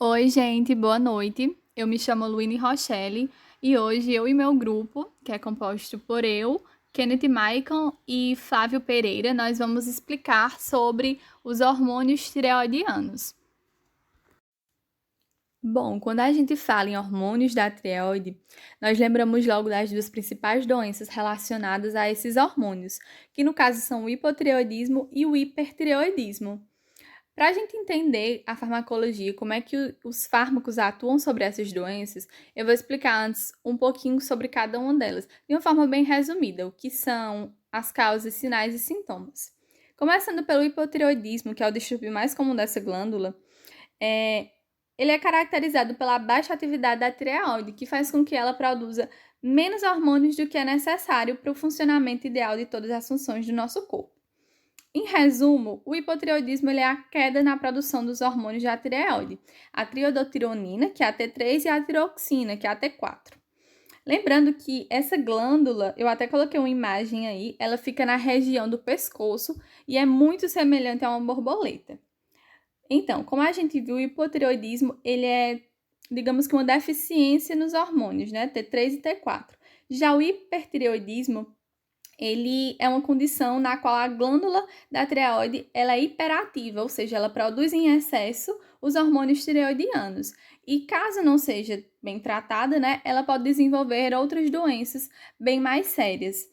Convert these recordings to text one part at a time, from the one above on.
Oi, gente, boa noite. Eu me chamo Luíne Rochelle e hoje eu e meu grupo, que é composto por eu, Kenneth Maicon e Flávio Pereira, nós vamos explicar sobre os hormônios tireoidianos. Bom, quando a gente fala em hormônios da tireoide, nós lembramos logo das duas principais doenças relacionadas a esses hormônios, que no caso são o hipotireoidismo e o hipertireoidismo. Para a gente entender a farmacologia, como é que os fármacos atuam sobre essas doenças, eu vou explicar antes um pouquinho sobre cada uma delas, de uma forma bem resumida, o que são as causas, sinais e sintomas. Começando pelo hipotireoidismo, que é o distúrbio mais comum dessa glândula, é, ele é caracterizado pela baixa atividade da tireoide, que faz com que ela produza menos hormônios do que é necessário para o funcionamento ideal de todas as funções do nosso corpo. Em resumo, o hipotireoidismo é a queda na produção dos hormônios da tireoide, a triodotironina, que é a T3, e a tiroxina, que é a T4. Lembrando que essa glândula, eu até coloquei uma imagem aí, ela fica na região do pescoço e é muito semelhante a uma borboleta. Então, como a gente viu, o hipotireoidismo, ele é, digamos que uma deficiência nos hormônios, né, T3 e T4. Já o hipertireoidismo, ele é uma condição na qual a glândula da tireoide ela é hiperativa, ou seja, ela produz em excesso os hormônios tireoidianos. E caso não seja bem tratada, né, ela pode desenvolver outras doenças bem mais sérias.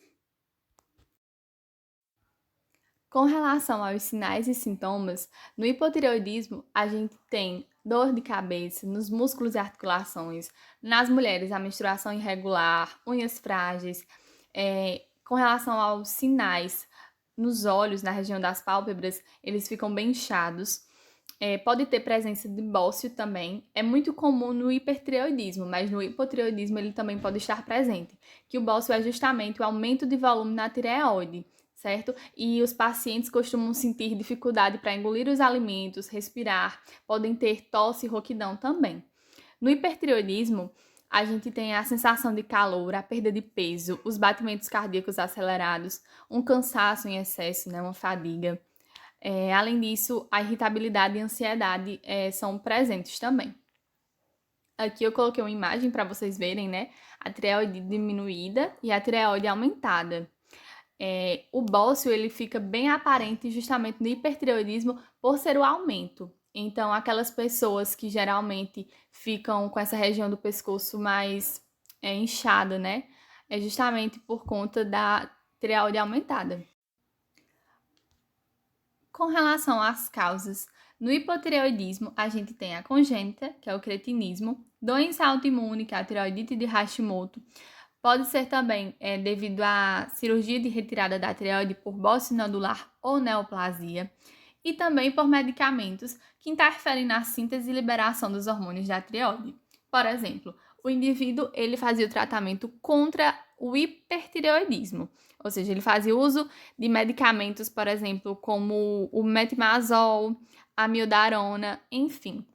Com relação aos sinais e sintomas, no hipotireoidismo a gente tem dor de cabeça nos músculos e articulações, nas mulheres a menstruação irregular, unhas frágeis, com relação aos sinais nos olhos, na região das pálpebras, eles ficam bem inchados. Pode ter presença de bócio também. É muito comum no hipertireoidismo, mas no hipotireoidismo ele também pode estar presente. Que o bócio é justamente o aumento de volume na tireoide, certo? E os pacientes costumam sentir dificuldade para engolir os alimentos, respirar, podem ter tosse e rouquidão também. No hipertireoidismo, a gente tem a sensação de calor, a perda de peso, os batimentos cardíacos acelerados, um cansaço em excesso, né, uma fadiga. Além disso, a irritabilidade e a ansiedade são presentes também. Aqui eu coloquei uma imagem para vocês verem, né? A tireoide diminuída e a tireoide aumentada. O bócio ele fica bem aparente justamente no hipertireoidismo por ser o aumento. Então, aquelas pessoas que geralmente ficam com essa região do pescoço mais inchada, né? É justamente por conta da tireoide aumentada. Com relação às causas, no hipotireoidismo, a gente tem a congênita, que é o cretinismo, doença autoimune, que é a tireoidite de Hashimoto. Pode ser também devido à cirurgia de retirada da tireoide por bócio nodular ou neoplasia. E também por medicamentos que interferem na síntese e liberação dos hormônios da tireoide. Por exemplo, o indivíduo ele fazia o tratamento contra o hipertireoidismo, ou seja, ele fazia uso de medicamentos, por exemplo, como o metimazol, a amiodarona, enfim.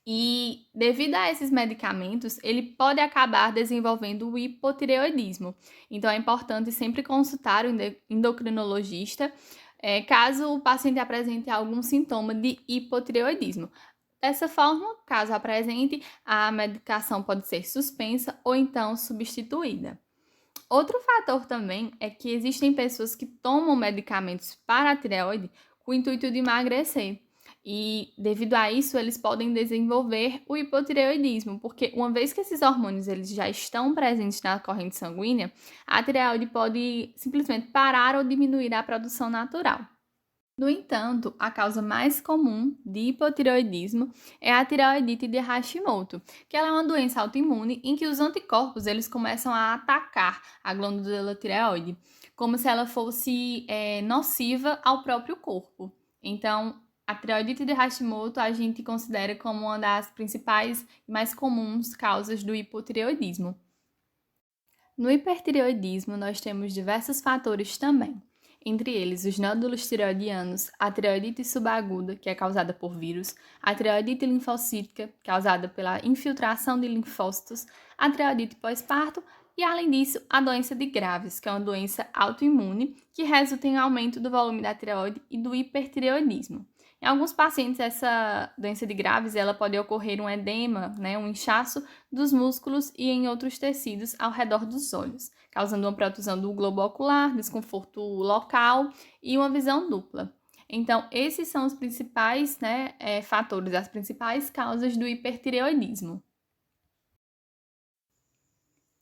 E devido a esses medicamentos, ele pode acabar desenvolvendo o hipotireoidismo. Então é importante sempre consultar o endocrinologista, caso o paciente apresente algum sintoma de hipotireoidismo. Dessa forma, caso apresente, a medicação pode ser suspensa ou então substituída. Outro fator também é que existem pessoas que tomam medicamentos para a tireoide com o intuito de emagrecer. E devido a isso, eles podem desenvolver o hipotireoidismo, porque uma vez que esses hormônios eles já estão presentes na corrente sanguínea, a tireoide pode simplesmente parar ou diminuir a produção natural. No entanto, a causa mais comum de hipotireoidismo é a tireoidite de Hashimoto, que ela é uma doença autoimune em que os anticorpos eles começam a atacar a glândula tireoide, como se ela fosse nociva ao próprio corpo. Então, a tireoidite de Hashimoto a gente considera como uma das principais e mais comuns causas do hipotireoidismo. No hipertireoidismo, nós temos diversos fatores também, entre eles os nódulos tireoidianos, a tireoidite subaguda, que é causada por vírus, a tireoidite linfocítica, causada pela infiltração de linfócitos, a tireoidite pós-parto e, além disso, a doença de Graves, que é uma doença autoimune que resulta em aumento do volume da tireoide e do hipertireoidismo. Em alguns pacientes, essa doença de Graves, ela pode ocorrer um edema, né, um inchaço dos músculos e em outros tecidos ao redor dos olhos, causando uma protusão do globo ocular, desconforto local e uma visão dupla. Então, esses são os principais, né, fatores, as principais causas do hipertireoidismo.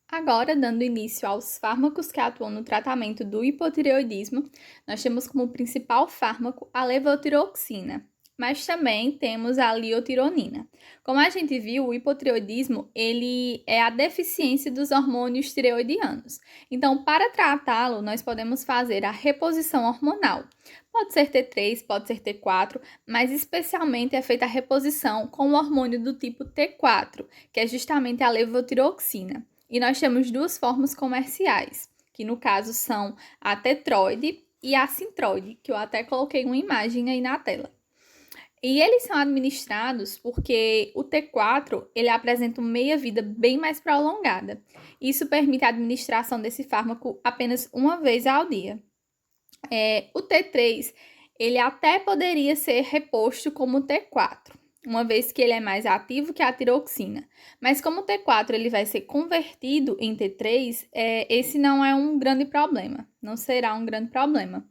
Agora, dando início aos fármacos que atuam no tratamento do hipotireoidismo, nós temos como principal fármaco a levotiroxina, mas também temos a liotironina. Como a gente viu, o hipotireoidismo ele é a deficiência dos hormônios tireoidianos. Então, para tratá-lo, nós podemos fazer a reposição hormonal. Pode ser T3, pode ser T4, mas especialmente é feita a reposição com o hormônio do tipo T4, que é justamente a levotiroxina. E nós temos duas formas comerciais, que no caso são a tetroide e a sintroide, que eu até coloquei uma imagem aí na tela. E eles são administrados porque o T4 ele apresenta uma meia-vida bem mais prolongada. Isso permite a administração desse fármaco apenas uma vez ao dia. O T3 ele até poderia ser reposto como o T4, uma vez que ele é mais ativo que a tiroxina. Mas como o T4 ele vai ser convertido em T3, esse não é um grande problema, não será um grande problema.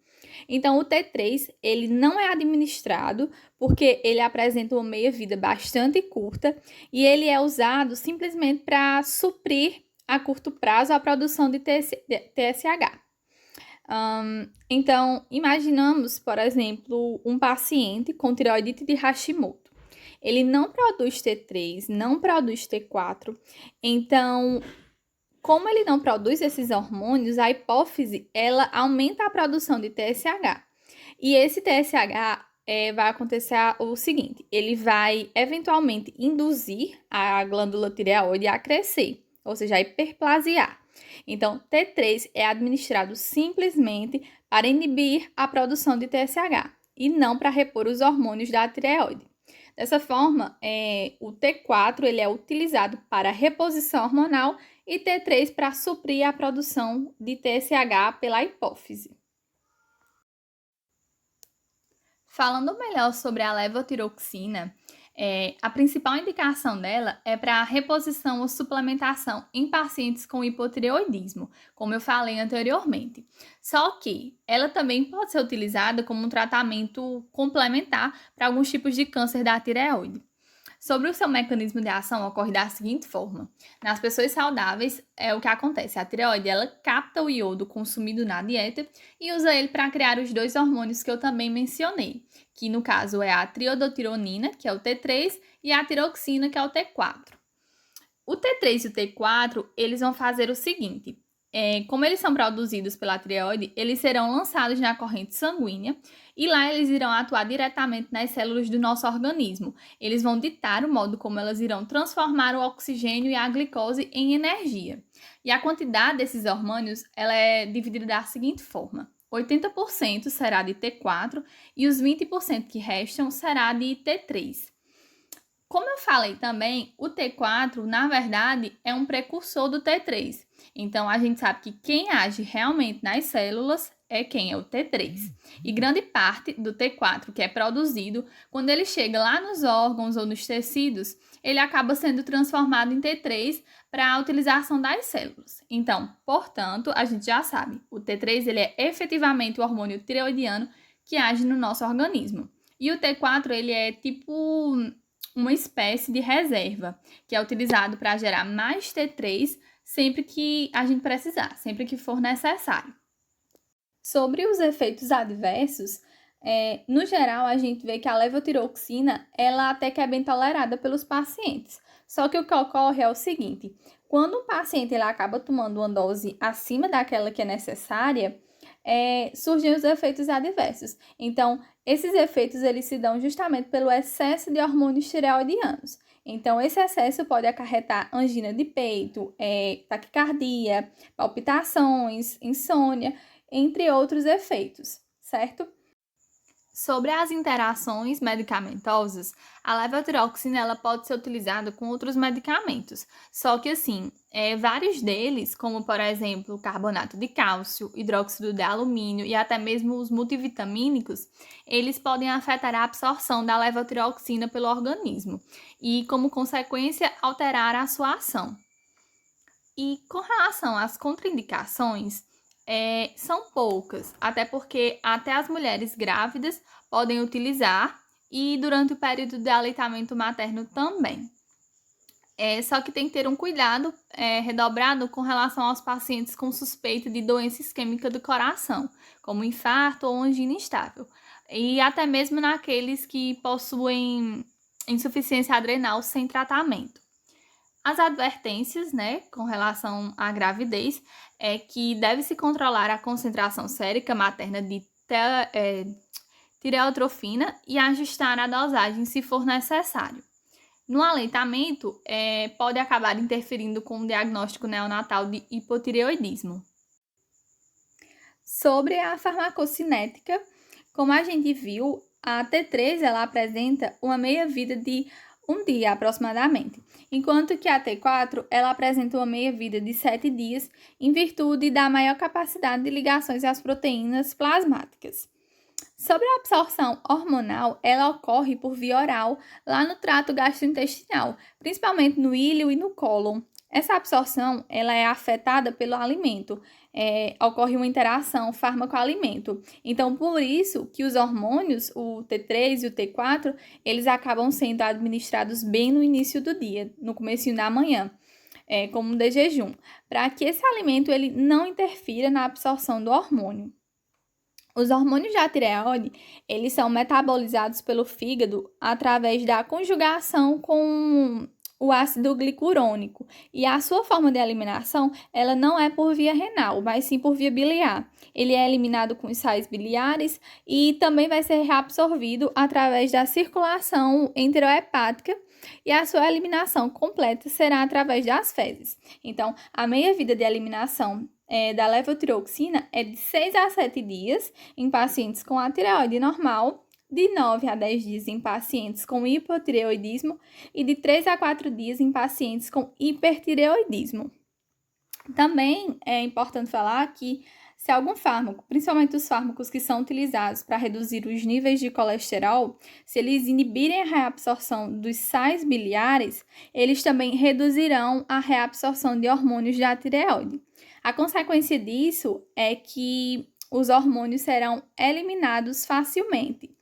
Então, o T3 ele não é administrado porque ele apresenta uma meia-vida bastante curta e ele é usado simplesmente para suprir a curto prazo a produção de TSH. Então, imaginamos, por exemplo, um paciente com tireoidite de Hashimoto. Ele não produz T3, não produz T4. Então, como ele não produz esses hormônios, a hipófise, ela aumenta a produção de TSH. E esse TSH vai acontecer o seguinte, ele vai eventualmente induzir a glândula tireoide a crescer, ou seja, a hiperplasiar. Então, T3 é administrado simplesmente para inibir a produção de TSH e não para repor os hormônios da tireoide. Dessa forma, o T4 ele é utilizado para reposição hormonal e T3 para suprir a produção de TSH pela hipófise. Falando melhor sobre a levotiroxina, a principal indicação dela é para a reposição ou suplementação em pacientes com hipotireoidismo, como eu falei anteriormente. Só que ela também pode ser utilizada como um tratamento complementar para alguns tipos de câncer da tireoide. Sobre o seu mecanismo de ação, ocorre da seguinte forma. Nas pessoas saudáveis, é o que acontece. A tireoide, ela capta o iodo consumido na dieta e usa ele para criar os dois hormônios que eu também mencionei, que no caso é a triodotironina, que é o T3, e a tiroxina, que é o T4. O T3 e o T4, eles vão fazer o seguinte. Como eles são produzidos pela tireoide, eles serão lançados na corrente sanguínea e lá eles irão atuar diretamente nas células do nosso organismo. Eles vão ditar o modo como elas irão transformar o oxigênio e a glicose em energia. E a quantidade desses hormônios ela é dividida da seguinte forma. 80% será de T4 e os 20% que restam será de T3. Como eu falei também, o T4, na verdade, é um precursor do T3. Então, a gente sabe que quem age realmente nas células é quem é o T3. E grande parte do T4 que é produzido, quando ele chega lá nos órgãos ou nos tecidos, ele acaba sendo transformado em T3 para a utilização das células. Então, portanto, a gente já sabe, o T3 ele é efetivamente o hormônio tireoidiano que age no nosso organismo. E o T4 ele é tipo uma espécie de reserva, que é utilizado para gerar mais T3 sempre que a gente precisar, sempre que for necessário. Sobre os efeitos adversos, no geral, a gente vê que a levotiroxina, ela até que é bem tolerada pelos pacientes. Só que o que ocorre é o seguinte, quando o paciente ele acaba tomando uma dose acima daquela que é necessária, surgem os efeitos adversos. Então, esses efeitos eles se dão justamente pelo excesso de hormônios tireoidianos. Então, esse excesso pode acarretar angina de peito, taquicardia, palpitações, insônia, entre outros efeitos, certo? Sobre as interações medicamentosas, a levotiroxina ela pode ser utilizada com outros medicamentos. Só que assim, vários deles, como por exemplo o carbonato de cálcio, hidróxido de alumínio e até mesmo os multivitamínicos, eles podem afetar a absorção da levotiroxina pelo organismo e, como consequência, alterar a sua ação. E com relação às contraindicações, são poucas, até porque até as mulheres grávidas podem utilizar e durante o período de aleitamento materno também. Só que tem que ter um cuidado redobrado com relação aos pacientes com suspeita de doença isquêmica do coração, como infarto ou angina instável, e até mesmo naqueles que possuem insuficiência adrenal sem tratamento. As advertências, né, com relação à gravidez, é que deve-se controlar a concentração sérica materna de tireotrofina e ajustar a dosagem se for necessário. No aleitamento, pode acabar interferindo com o diagnóstico neonatal de hipotireoidismo. Sobre a farmacocinética, como a gente viu, a T3 ela apresenta uma meia-vida de um dia aproximadamente, enquanto que a T4 ela apresenta uma meia-vida de 7 dias em virtude da maior capacidade de ligações às proteínas plasmáticas. Sobre a absorção hormonal, ela ocorre por via oral lá no trato gastrointestinal, principalmente no íleo e no cólon. Essa absorção ela é afetada pelo alimento, ocorre uma interação fármaco-alimento. Então, por isso que os hormônios, o T3 e o T4, eles acabam sendo administrados bem no início do dia, no comecinho da manhã, como de jejum, para que esse alimento ele não interfira na absorção do hormônio. Os hormônios da tireoide, eles são metabolizados pelo fígado através da conjugação com o ácido glicurônico. E a sua forma de eliminação, ela não é por via renal, mas sim por via biliar. Ele é eliminado com os sais biliares e também vai ser reabsorvido através da circulação enterohepática e a sua eliminação completa será através das fezes. Então, a meia-vida de eliminação da levotiroxina é de 6 a 7 dias em pacientes com a tireoide normal, de 9 a 10 dias em pacientes com hipotireoidismo e de 3 a 4 dias em pacientes com hipertireoidismo. Também é importante falar que se algum fármaco, principalmente os fármacos que são utilizados para reduzir os níveis de colesterol, se eles inibirem a reabsorção dos sais biliares, eles também reduzirão a reabsorção de hormônios da tireoide. A consequência disso é que os hormônios serão eliminados facilmente,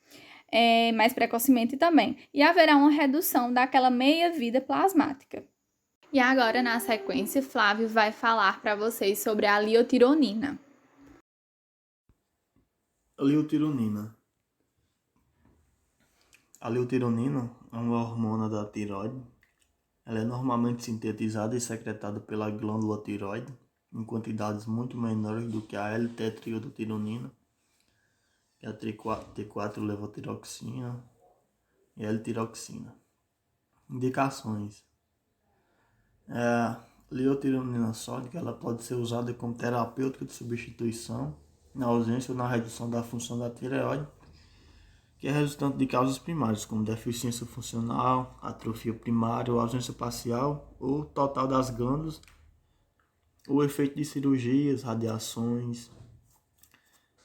mais precocemente também, e haverá uma redução daquela meia-vida plasmática. E agora, na sequência, Flávio vai falar para vocês sobre a liotironina. Liotironina. A liotironina é uma hormona da tireoide. Ela é normalmente sintetizada e secretada pela glândula tireoide em quantidades muito menores do que a L-tetriodotironina, que é a T4-levotiroxina e a L-tiroxina. Indicações. A liotironina sódica ela pode ser usada como terapêutica de substituição na ausência ou na redução da função da tireoide, que é resultante de causas primárias, como deficiência funcional, atrofia primária ou ausência parcial ou total das glândulas, o efeito de cirurgias, radiações.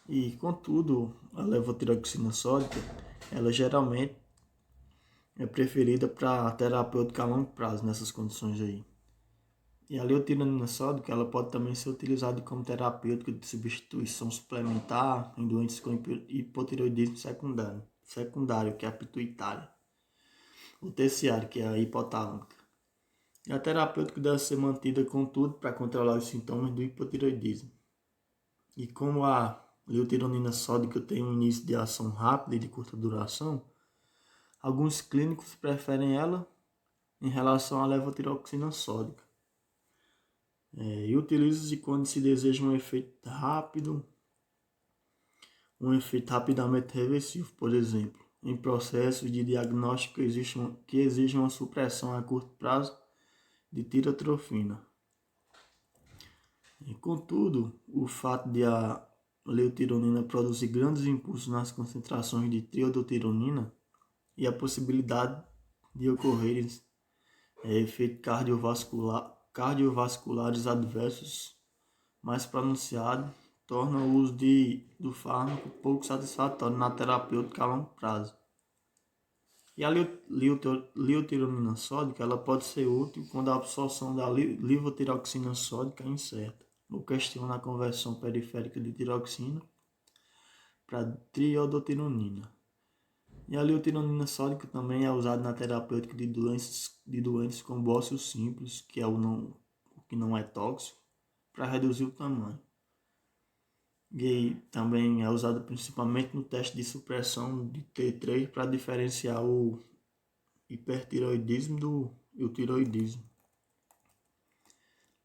E, contudo, a levotiroxina sódica, ela geralmente é preferida para terapêutica a longo prazo nessas condições aí. E a liotironina sódica, ela pode também ser utilizada como terapêutica de substituição suplementar em doentes com hipotireoidismo secundário, que é a pituitária, o terciário, que é a hipotálamica. E a terapêutica deve ser mantida, contudo, para controlar os sintomas do hipotireoidismo. E como a liotironina sódica tem um início de ação rápida e de curta duração, alguns clínicos preferem ela em relação à levotiroxina sódica. E utiliza-se quando se deseja um efeito rápido, um efeito rapidamente reversível, por exemplo, em processos de diagnóstico que exigem uma supressão a curto prazo de tireotrofina. E, contudo, o fato de a leutironina produzir grandes impulsos nas concentrações de triodotironina e a possibilidade de ocorrerem efeitos cardiovasculares adversos mais pronunciados torna o uso do fármaco pouco satisfatório na terapêutica a longo prazo. E a leutironina sódica ela pode ser útil quando a absorção da levotiroxina sódica é incerta, ou questiona a conversão periférica de tiroxina para triodotironina. E a leutironina sódica também é usada na terapêutica de doentes com bócio simples, que é o que não é tóxico, para reduzir o tamanho. E também é usada principalmente no teste de supressão de T3 para diferenciar o hipertiroidismo do eutiroidismo.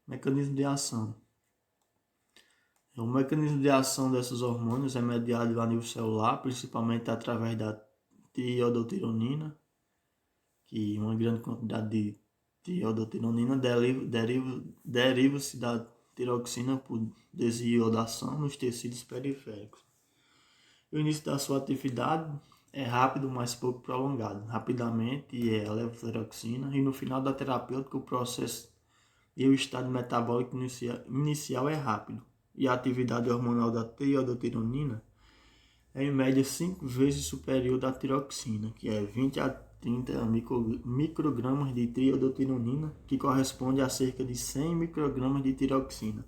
Mecanismo de ação. O mecanismo de ação desses hormônios é mediado a nível celular, principalmente através da triodotironina, que uma grande quantidade de triodotironina deriva-se da tiroxina por desiodação nos tecidos periféricos. O início da sua atividade é rápido, mas pouco prolongado. Rapidamente é a levotiroxina e no final da terapêutica o processo e o estado metabólico inicial é rápido. E a atividade hormonal da triodotironina é em média 5 vezes superior da tiroxina, que é 20 a 30 microgramas de triodotironina, que corresponde a cerca de 100 microgramas de tiroxina,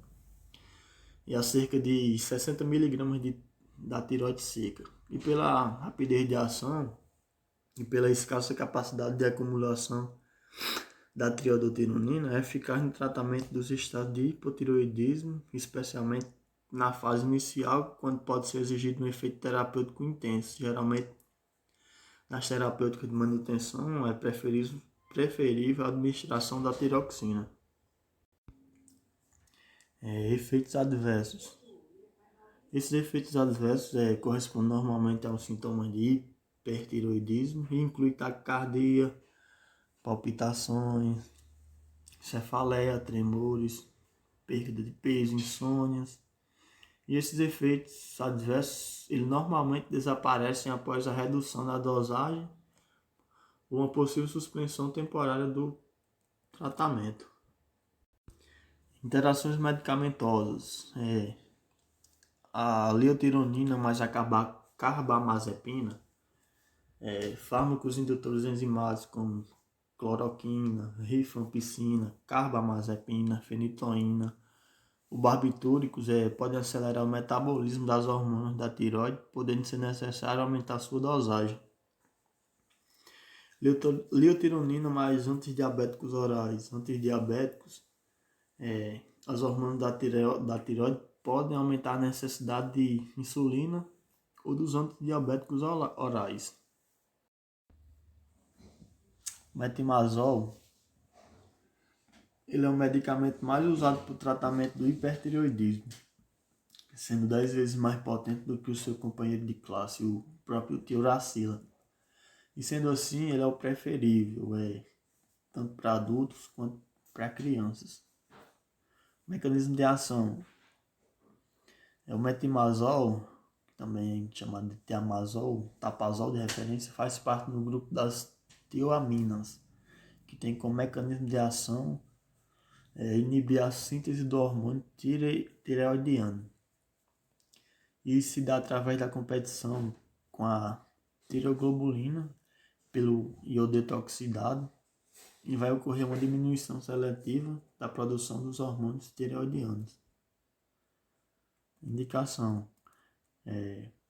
e a cerca de 60 miligramas da tiroide seca. E pela rapidez de ação e pela escassa capacidade de acumulação da triodotironina, é eficaz no tratamento dos estados de hipotiroidismo, especialmente na fase inicial, quando pode ser exigido um efeito terapêutico intenso. Geralmente, nas terapêuticas de manutenção, é preferível a administração da tiroxina. Efeitos adversos. Esses efeitos adversos correspondem normalmente aos sintomas de hipertiroidismo e incluem taquicardia, palpitações, cefaleia, tremores, perda de peso, insônias. E esses efeitos adversos, eles normalmente desaparecem após a redução da dosagem ou uma possível suspensão temporária do tratamento. Interações medicamentosas. A leutironina mais a carbamazepina, fármacos indutores enzimáticos como cloroquina, rifampicina, carbamazepina, fenitoína, os barbitúricos podem acelerar o metabolismo das hormonas da tireoide, podendo ser necessário aumentar sua dosagem. Leutironina mais antidiabéticos orais. Antidiabéticos, as hormonas da tireoide podem aumentar a necessidade de insulina ou dos antidiabéticos orais. Metimazol, ele é o medicamento mais usado para o tratamento do hipertireoidismo, sendo 10 vezes mais potente do que o seu companheiro de classe, o próprio tioracila. E sendo assim, ele é o preferível, tanto para adultos quanto para crianças. Mecanismo de ação. O metimazol, também chamado de tiamazol, tapazol de referência, faz parte do grupo das tioaminas, que tem como mecanismo de ação inibir a síntese do hormônio tireoidiano. E se dá através da competição com a tireoglobulina pelo iodeto oxidado, e vai ocorrer uma diminuição seletiva da produção dos hormônios tireoidianos. Indicação.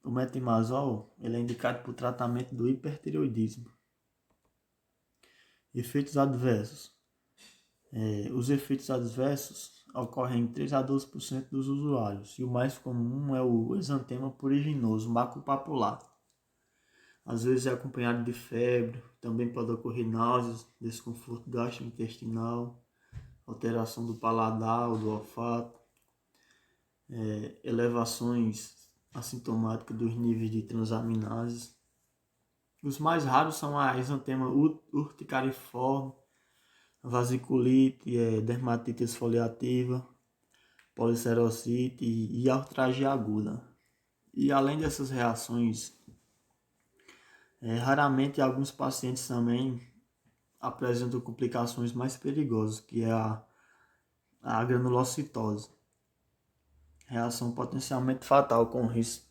O metimazol ele é indicado para o tratamento do hipertireoidismo. Efeitos adversos. Os efeitos adversos ocorrem em 3 a 12% dos usuários, e o mais comum é o exantema pruriginoso maculopapular. Às vezes é acompanhado de febre, também pode ocorrer náuseas, desconforto gastrointestinal, alteração do paladar ou do olfato, elevações assintomáticas dos níveis de transaminases. Os mais raros são a exantema urticariforme, vasiculite, dermatite esfoliativa, policerocite e artralgia aguda. E além dessas reações, raramente alguns pacientes também apresentam complicações mais perigosas, que é a granulocitose. Reação potencialmente fatal, com risco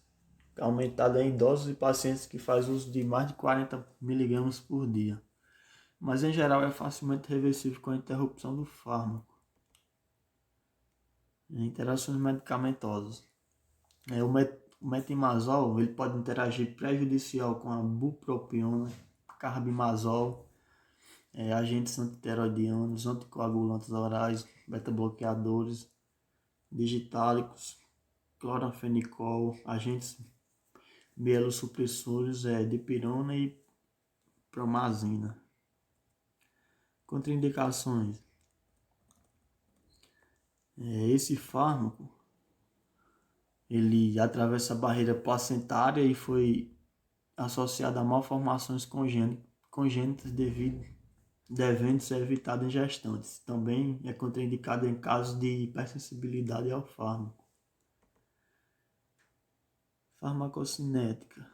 aumentado em idosos e pacientes que fazem uso de mais de 40 mg por dia. Mas em geral é facilmente reversível com a interrupção do fármaco. Interações medicamentosas. O metimazol ele pode interagir prejudicial com a bupropiona, carbimazol, agentes antiteroidianos, anticoagulantes orais, beta-bloqueadores, digitálicos, cloranfenicol, agentes mielossupressores, dipirona e promazina. Contraindicações. Esse fármaco ele atravessa a barreira placentária e foi associado a malformações congênitas devendo ser evitado em gestantes. Também é contraindicado em casos de hipersensibilidade ao fármaco. Farmacocinética.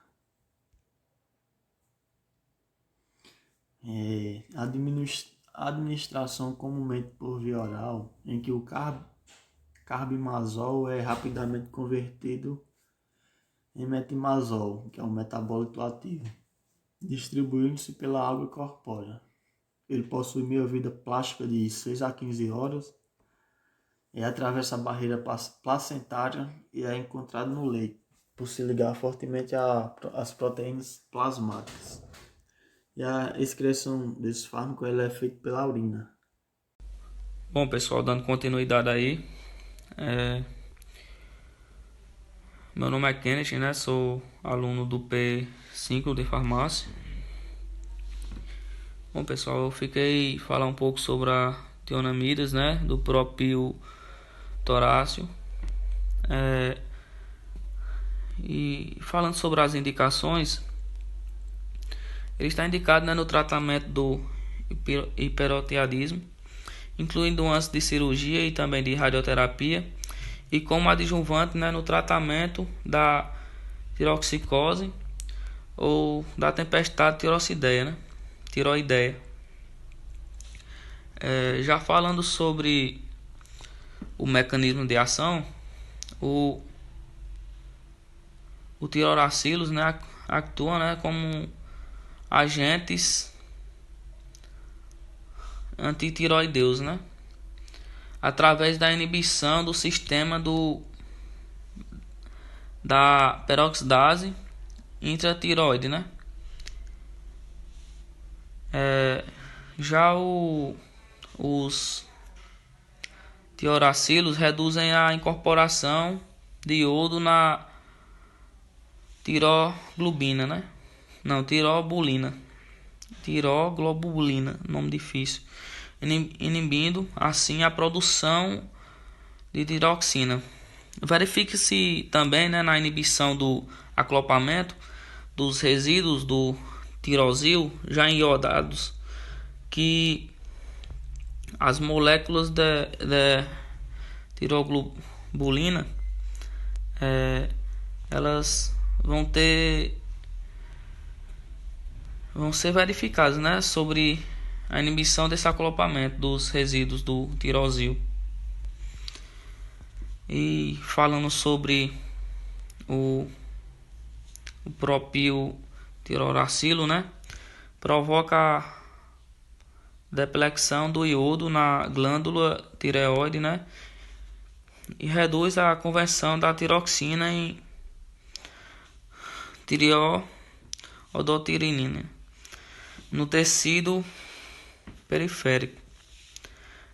A administração comumente por via oral, em que o carbimazol é rapidamente convertido em metimazol, que é um metabólito ativo, distribuindo-se pela água corpórea. Ele possui meia-vida plástica de 6 a 15 horas, atravessa a barreira placentária e é encontrado no leite, por se ligar fortemente às proteínas plasmáticas. E a excreção desse fármaco ela é feita pela urina. Bom, pessoal, dando continuidade aí, meu nome é Kenneth, né? Sou aluno do P5 de farmácia. Bom, pessoal, eu fiquei falar um pouco sobre a tionamidas, né? Do propil toráceo. E falando sobre as indicações, ele está indicado, né, no tratamento do hiperotiroidismo, incluindo antes de cirurgia e também de radioterapia, e como adjuvante, né, no tratamento da tiroxicose ou da tempestade tiroideia. Já falando sobre o mecanismo de ação, o tiroracilos, né, atua, né, como agentes antitiroideus, né, através da inibição do sistema da peroxidase intratiroide, né. Já os tiroracilos reduzem a incorporação de iodo na tiroglobulina, né? Não, tiroglobulina, nome difícil. Inibindo assim a produção de tiroxina. Verifique-se também, né, na inibição do acoplamento dos resíduos do tirossil já iodados, que as moléculas de tiroglobulina elas vão ser verificadas, né, sobre a inibição desse acoplamento dos resíduos do tirossil. E falando sobre o propil tiroracilo, né, provoca a deplexão do iodo na glândula tireoide, né, e reduz a conversão da tiroxina em tireodotirinina no tecido periférico.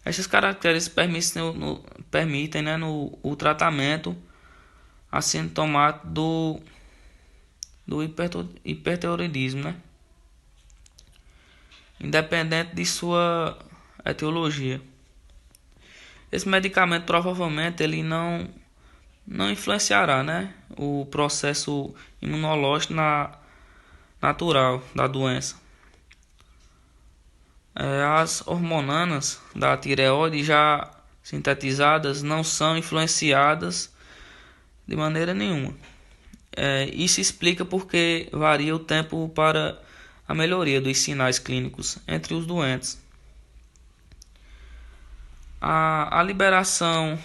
Essas características permitem, né, o tratamento assintomático do hipertiroidismo, né, independente de sua etiologia. Esse medicamento provavelmente ele não influenciará, né, o processo imunológico natural da doença. As hormonas da tireoide já sintetizadas não são influenciadas de maneira nenhuma. Isso explica porque varia o tempo para a melhoria dos sinais clínicos entre os doentes. A liberação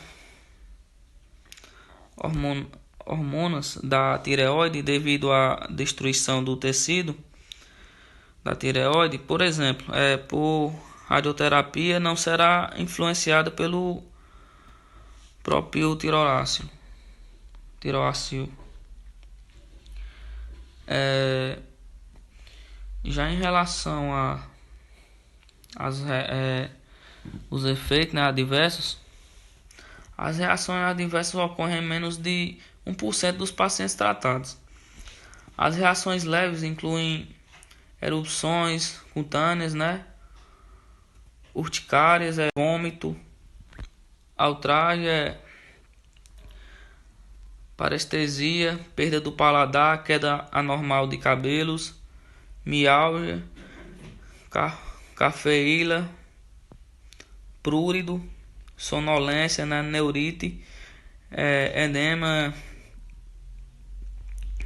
hormonas da tireoide devido à destruição do tecido da tireoide, por exemplo, por radioterapia, não será influenciada pelo próprio tiroáceo. Já em relação os efeitos, né, adversos, as reações adversas ocorrem em menos de 1% dos pacientes tratados. As reações leves incluem erupções cutâneas, né, urticárias, vômito, altralgia, parestesia, perda do paladar, queda anormal de cabelos, mialgia, cafeíla, prurido, sonolência, né, neurite, edema,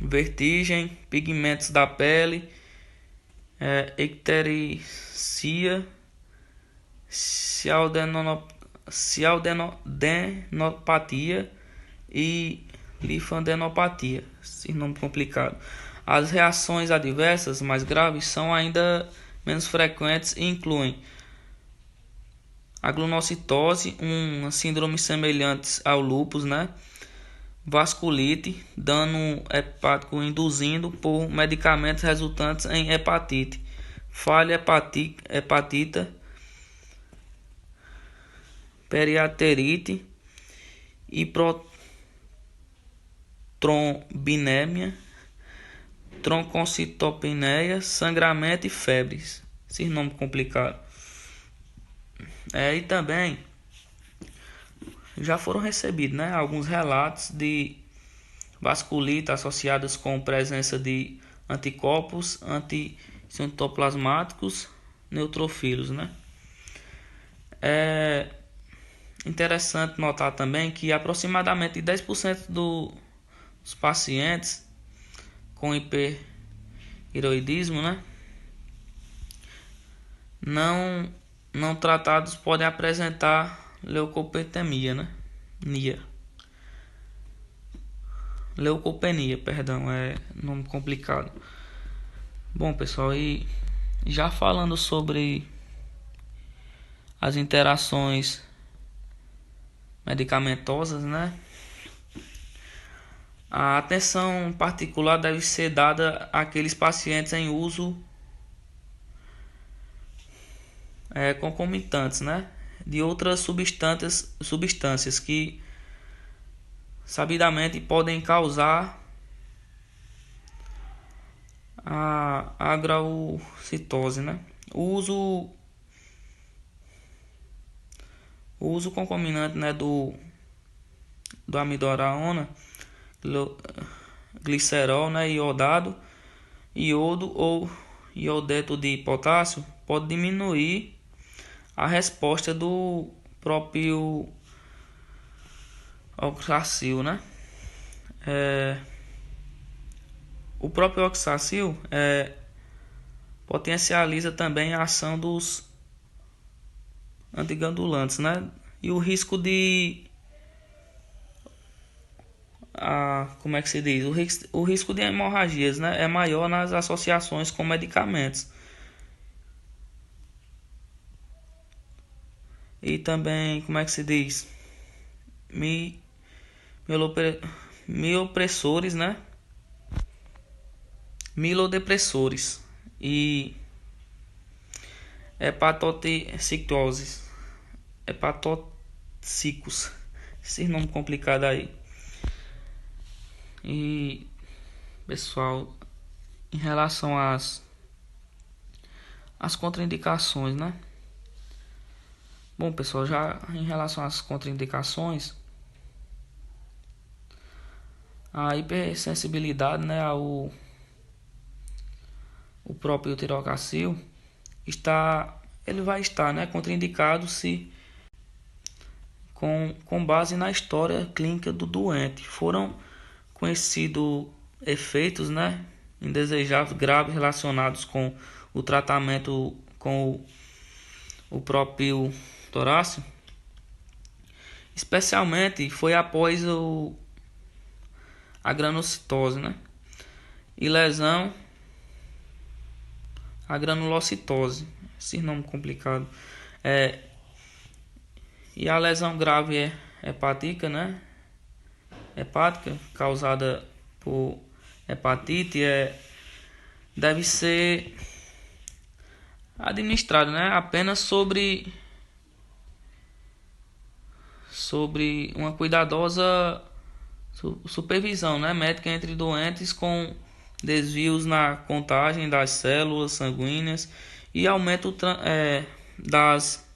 vertigem, pigmentos da pele, ictericia, cialdenopatia e linfadenopatia. Esse nome complicado. As reações adversas mais graves são ainda menos frequentes e incluem a granulocitose, uma síndrome semelhante ao lúpus, né? Vasculite, dano hepático induzindo por medicamentos resultantes em hepatite, falha hepatita, periaterite, hipotrombinemia, troncocitopenia, sangramento e febres. Esse nome complicado. E também já foram recebidos, né, alguns relatos de vasculite associadas com presença de anticorpos anticitoplasmáticos neutrófilos, né? É interessante notar também que aproximadamente 10% dos pacientes com hipertiroidismo, né, não tratados podem apresentar leucopenia, né? Leucopenia, perdão, é nome complicado. Bom, pessoal, e já falando sobre as interações medicamentosas, né? A atenção particular deve ser dada àqueles pacientes em uso concomitantes, né, de outras substâncias que sabidamente podem causar a agraulcitose, né? O uso concomitante, né, do amidoraona, glicerol, né, iodo ou iodeto de potássio pode diminuir a resposta do próprio oxacil, né? O próprio oxacil potencializa também a ação dos anticoagulantes, né? E o risco de como é que se diz? O risco de hemorragias, né, é maior nas associações com medicamentos. E também, como é que se diz? Miopressores, né? Milodepressores e hepatocicos. Esse nome complicado aí. E, pessoal, em relação às contraindicações, né? Bom, pessoal, já em relação às contraindicações, a hipersensibilidade, né, o próprio tirocacil ele vai estar, né, contraindicado se com base na história clínica do doente foram conhecidos efeitos, né, indesejáveis graves relacionados com o tratamento com o próprio toráceo, especialmente foi após a granulocitose, né, e lesão, a granulocitose, esse nome complicado, e a lesão grave hepática, né, hepática causada por hepatite deve ser administrado, né, apenas sobre uma cuidadosa supervisão, né, médica entre doentes, com desvios na contagem das células sanguíneas e aumento das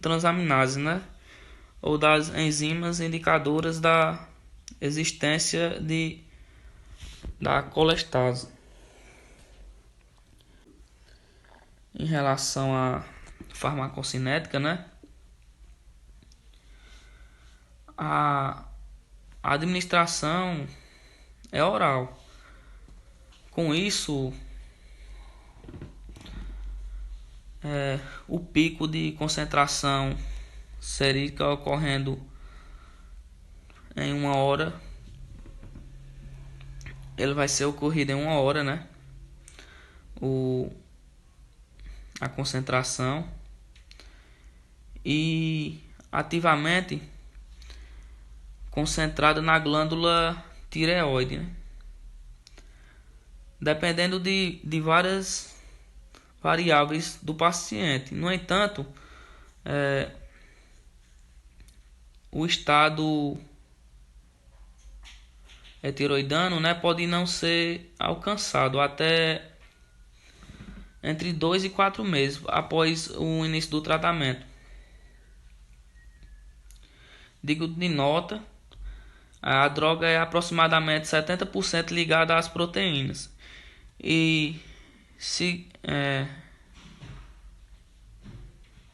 transaminases, né, ou das enzimas indicadoras da existência da colestase. Em relação à farmacocinética, né, a administração é oral. Com isso, o pico de concentração serídica ocorrendo em 1 hora, ele vai ser ocorrido em 1 hora, né? A concentração, e ativamente concentrada na glândula tireoide, né? Dependendo de várias variáveis do paciente. No entanto, o estado tiroidano, né, pode não ser alcançado até entre 2 e 4 meses após o início do tratamento. Digo de nota, a droga é aproximadamente 70% ligada às proteínas e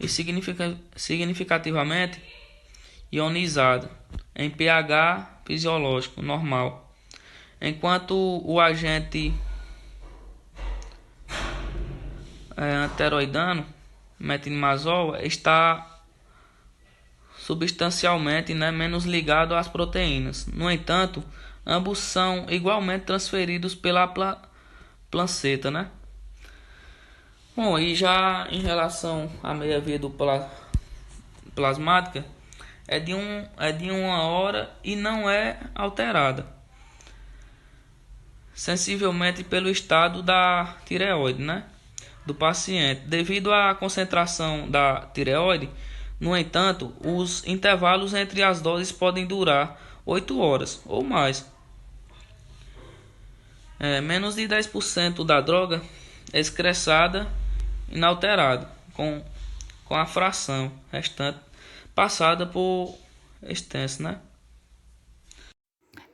significativamente ionizada em pH fisiológico normal, enquanto o agente anteroidano, metinimazol, está substancialmente, né, menos ligado às proteínas. No entanto, ambos são igualmente transferidos pela placenta, né? Bom, e já em relação à meia-via plasmática, é de 1 hora e não é alterada sensivelmente pelo estado da tireoide, né, do paciente. Devido à concentração da tireoide, no entanto, os intervalos entre as doses podem durar 8 horas ou mais. Menos de 10% da droga é excretada inalterada, com a fração restante passada por extenso, né?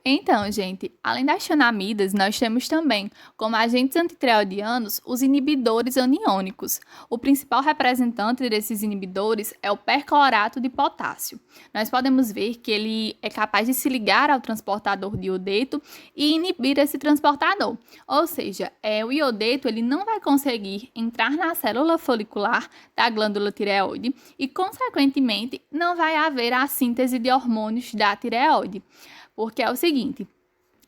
Então, gente, além das cionamidas, nós temos também, como agentes antitireoidianos, os inibidores aniônicos. O principal representante desses inibidores é o perclorato de potássio. Nós podemos ver que ele é capaz de se ligar ao transportador de iodeto e inibir esse transportador. Ou seja, o iodeto ele não vai conseguir entrar na célula folicular da glândula tireoide e, consequentemente, não vai haver a síntese de hormônios da tireoide. Porque é o seguinte,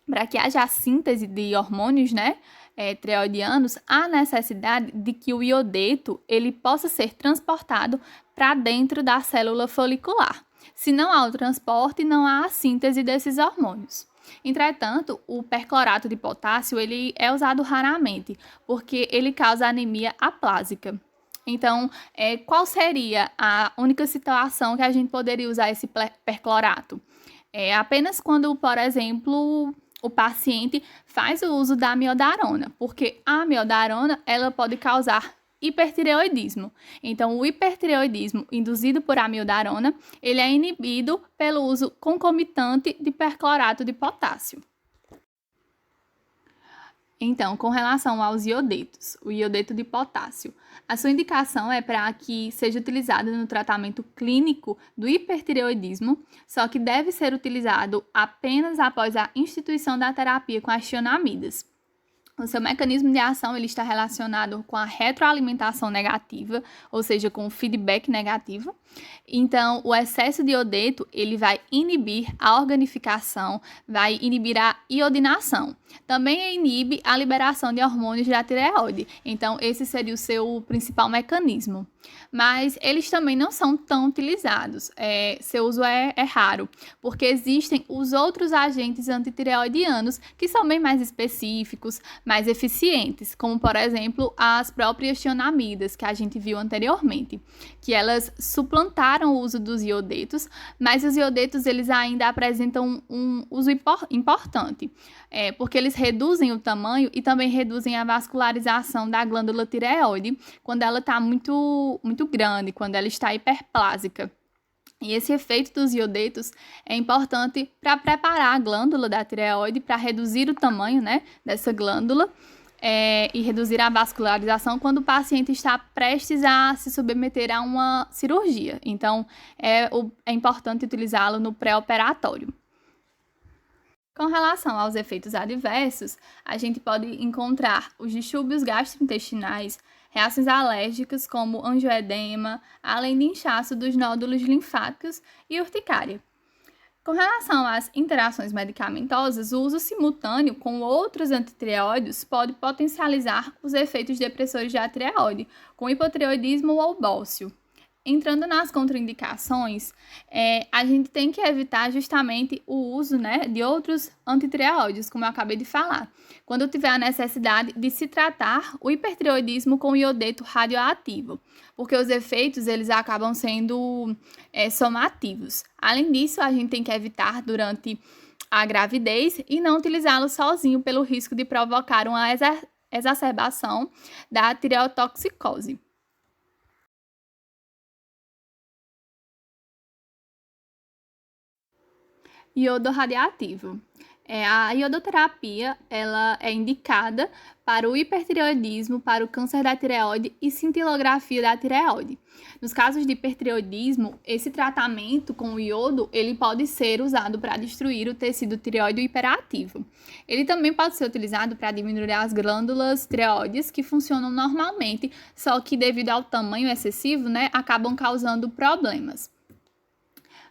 para que haja a síntese de hormônios, né, tireoidianos, há necessidade de que o iodeto ele possa ser transportado para dentro da célula folicular. Se não há o transporte, não há a síntese desses hormônios. Entretanto, o perclorato de potássio ele é usado raramente, porque ele causa anemia aplásica. Então, qual seria a única situação que a gente poderia usar esse perclorato? Apenas quando, por exemplo, o paciente faz o uso da amiodarona, porque a amiodarona ela pode causar hipertireoidismo. Então, o hipertireoidismo induzido por amiodarona, ele é inibido pelo uso concomitante de perclorato de potássio. Então, com relação aos iodetos, o iodeto de potássio, a sua indicação é para que seja utilizado no tratamento clínico do hipertireoidismo, só que deve ser utilizado apenas após a instituição da terapia com as tionamidas. O seu mecanismo de ação ele está relacionado com a retroalimentação negativa, ou seja, com o feedback negativo. Então, o excesso de iodeto ele vai inibir a organificação, vai inibir a iodinação. Também inibe a liberação de hormônios da tireoide. Então, esse seria o seu principal mecanismo. Mas eles também não são tão utilizados. Seu uso é raro, porque existem os outros agentes antitireoidianos que são bem mais específicos, mais eficientes, como, por exemplo, as próprias tionamidas, que a gente viu anteriormente, que elas suplantaram o uso dos iodetos, mas os iodetos eles ainda apresentam um uso importante, porque eles reduzem o tamanho e também reduzem a vascularização da glândula tireoide quando ela está muito grande, quando ela está hiperplásica. E esse efeito dos iodetos é importante para preparar a glândula da tireoide, para reduzir o tamanho, né, dessa glândula e reduzir a vascularização quando o paciente está prestes a se submeter a uma cirurgia. Então, é importante utilizá-lo no pré-operatório. Com relação aos efeitos adversos, a gente pode encontrar os distúrbios gastrointestinais, reações alérgicas como angioedema, além de inchaço dos nódulos linfáticos e urticária. Com relação às interações medicamentosas, o uso simultâneo com outros antitireoides pode potencializar os efeitos depressores da tireoide, com hipotireoidismo ou bócio. Entrando nas contraindicações, a gente tem que evitar justamente o uso, né, de outros antitireoides, como eu acabei de falar, quando tiver a necessidade de se tratar o hipertireoidismo com iodeto radioativo, porque os efeitos eles acabam sendo somativos. Além disso, a gente tem que evitar durante a gravidez e não utilizá-lo sozinho pelo risco de provocar uma exacerbação da tireotoxicose. Iodo radioativo. A iodoterapia ela é indicada para o hipertireoidismo, para o câncer da tireoide e cintilografia da tireoide. Nos casos de hipertireoidismo, esse tratamento com o iodo ele pode ser usado para destruir o tecido tireoide hiperativo. Ele também pode ser utilizado para diminuir as glândulas tireoides que funcionam normalmente, só que devido ao tamanho excessivo, né, acabam causando problemas.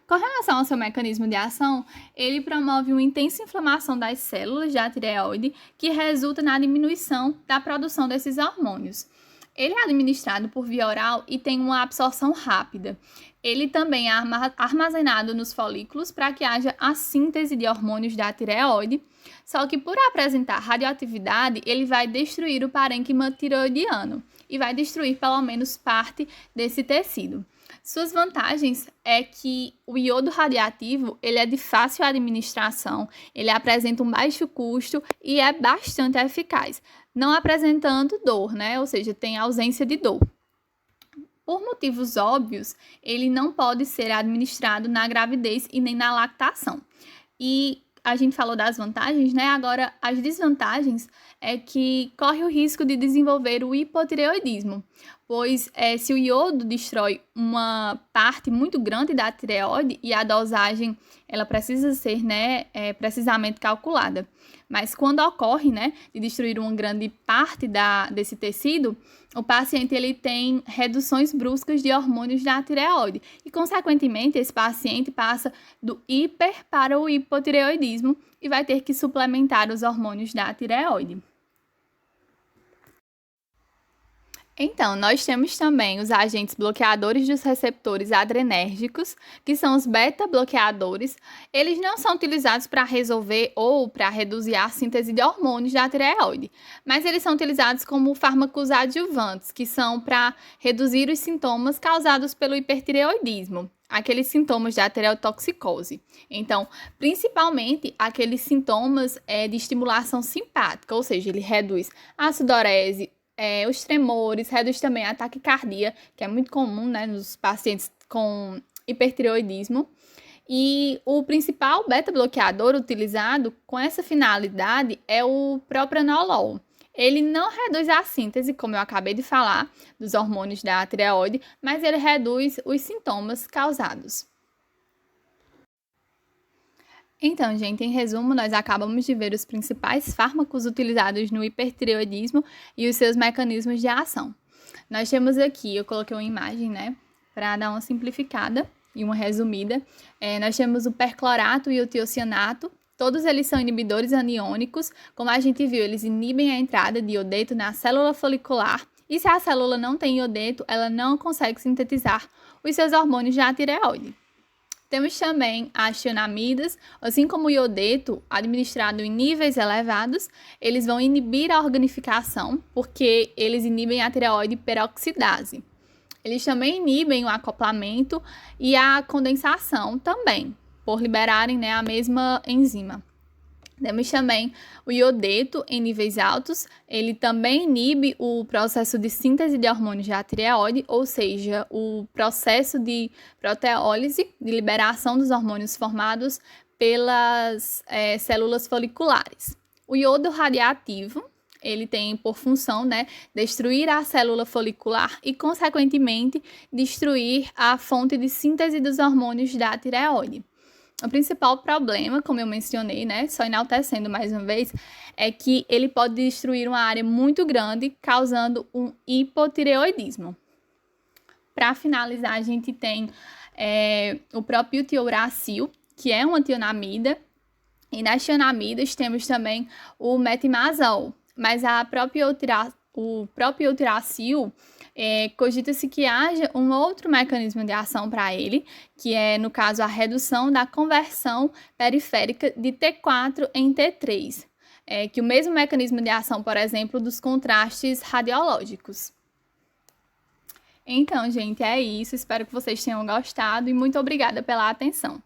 Com relação ao seu mecanismo de ação, ele promove uma intensa inflamação das células da tireoide que resulta na diminuição da produção desses hormônios. Ele é administrado por via oral e tem uma absorção rápida. Ele também é armazenado nos folículos para que haja a síntese de hormônios da tireoide, só que por apresentar radioatividade, ele vai destruir o parênquima tireoidiano e vai destruir pelo menos parte desse tecido. Suas vantagens é que o iodo radioativo ele é de fácil administração, ele apresenta um baixo custo e é bastante eficaz, não apresentando dor, né? Ou seja, tem ausência de dor. Por motivos óbvios, ele não pode ser administrado na gravidez e nem na lactação. E a gente falou das vantagens, né? Agora, as desvantagens é que corre o risco de desenvolver o hipotireoidismo, pois se o iodo destrói uma parte muito grande da tireoide e a dosagem ela precisa ser, né, precisamente calculada. Mas quando ocorre, né, de destruir uma grande parte desse tecido, o paciente ele tem reduções bruscas de hormônios da tireoide e, consequentemente, esse paciente passa do hiper para o hipotireoidismo e vai ter que suplementar os hormônios da tireoide. Então, nós temos também os agentes bloqueadores dos receptores adrenérgicos, que são os beta-bloqueadores. Eles não são utilizados para resolver ou para reduzir a síntese de hormônios da tireoide, mas eles são utilizados como fármacos adjuvantes, que são para reduzir os sintomas causados pelo hipertireoidismo, aqueles sintomas da tireotoxicose. Então, principalmente aqueles sintomas de estimulação simpática, ou seja, ele reduz a sudorese, os tremores, reduz também a taquicardia, que é muito comum, né, nos pacientes com hipertireoidismo. E o principal beta-bloqueador utilizado com essa finalidade é o propranolol. Ele não reduz a síntese, como eu acabei de falar, dos hormônios da tireoide, mas ele reduz os sintomas causados. Então, gente, em resumo, nós acabamos de ver os principais fármacos utilizados no hipertireoidismo e os seus mecanismos de ação. Nós temos aqui, eu coloquei uma imagem, né, para dar uma simplificada e uma resumida. Nós temos o perclorato e o tiocianato. Todos eles são inibidores aniônicos. Como a gente viu, eles inibem a entrada de iodeto na célula folicular. E se a célula não tem iodeto, ela não consegue sintetizar os seus hormônios da tireoide. Temos também as tionamidas, assim como o iodeto, administrado em níveis elevados, eles vão inibir a organificação, porque eles inibem a tireoide peroxidase. Eles também inibem o acoplamento e a condensação também, por liberarem, né, a mesma enzima. Temos também o iodeto em níveis altos, ele também inibe o processo de síntese de hormônios da tireoide, ou seja, o processo de proteólise, de liberação dos hormônios formados pelas células foliculares. O iodo radioativo, ele tem por função, né, destruir a célula folicular e, consequentemente, destruir a fonte de síntese dos hormônios da tireoide. O principal problema, como eu mencionei, né, só enaltecendo mais uma vez, é que ele pode destruir uma área muito grande, causando um hipotireoidismo. Para finalizar, a gente tem o próprio tiuracil, que é uma tionamida, e nas tionamidas temos também o metimazol, mas o próprio utiracil, cogita-se que haja um outro mecanismo de ação para ele, que é, no caso, a redução da conversão periférica de T4 em T3, que o mesmo mecanismo de ação, por exemplo, dos contrastes radiológicos. Então, gente, é isso. Espero que vocês tenham gostado e muito obrigada pela atenção.